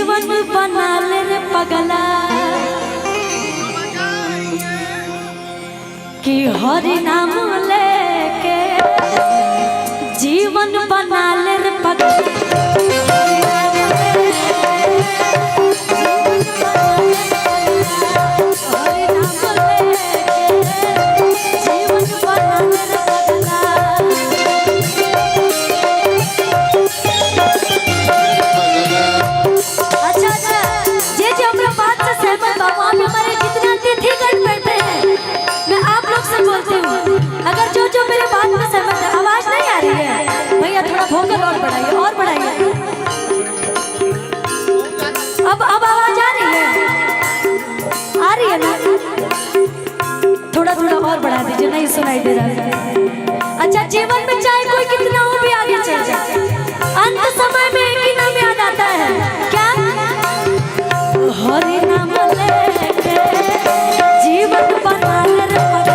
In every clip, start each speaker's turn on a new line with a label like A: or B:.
A: जीवन बना ले रे पगला कि हरि नाम लेके जीवन बना ले रे पगला। अगर जो जो मेरे बात में सहमत है, आवाज नहीं आ रही है भैया, थोड़ा वोकल और बढ़ाइए और बढ़ाइए। अब आवाज आ रही है ना? थोड़ा थोड़ा और बढ़ा दीजिए, नहीं सुनाई दे रहा है। अच्छा, जीवन में चाहे कोई कितना हो भी आगे चल जाए, अंत समय में एक ही नाम याद आता है, क्या? हरि नाम लेके जीवन बना ले रे पगला।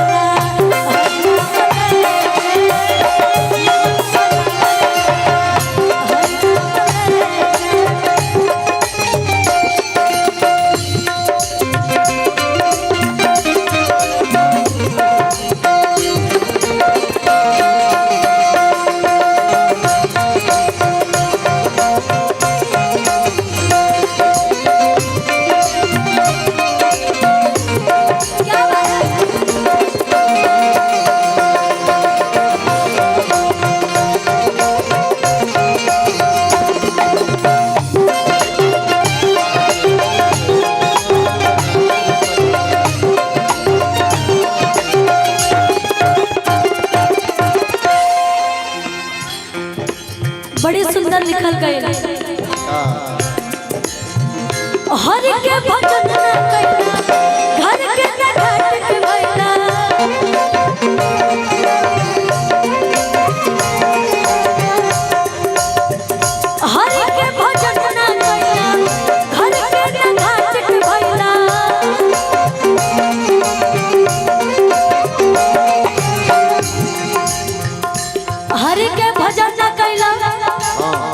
A: बड़ी सुंदर लिखल गए, हर के भजन न कइला, घर के न घाट के भइला। हर के भजन न कइला, घर के न घाट के भइला। हर के भजन न कइला,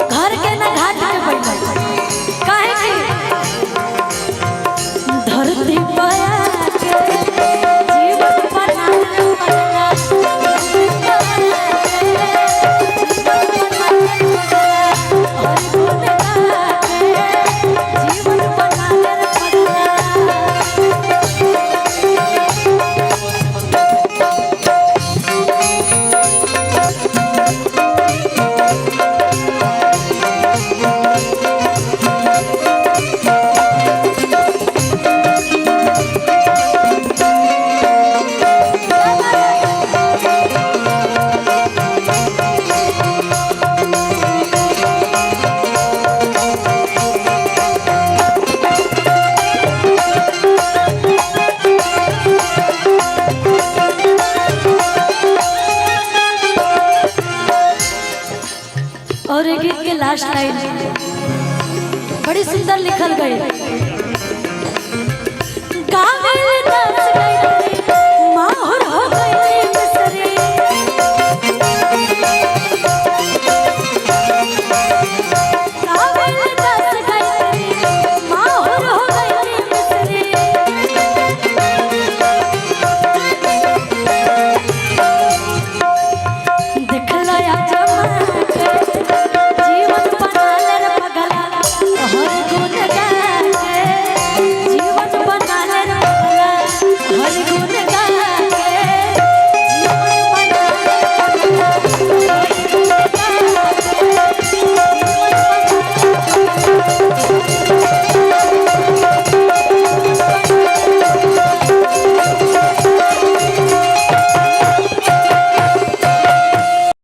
A: घर के न घाट के बैठा। काहे की धरती पाया के जीवन बना ले पगला। जीवन बना ले रे पगला। और एक गीत के लास्ट लाइन बड़ी सुंदर लिखल गई, गावे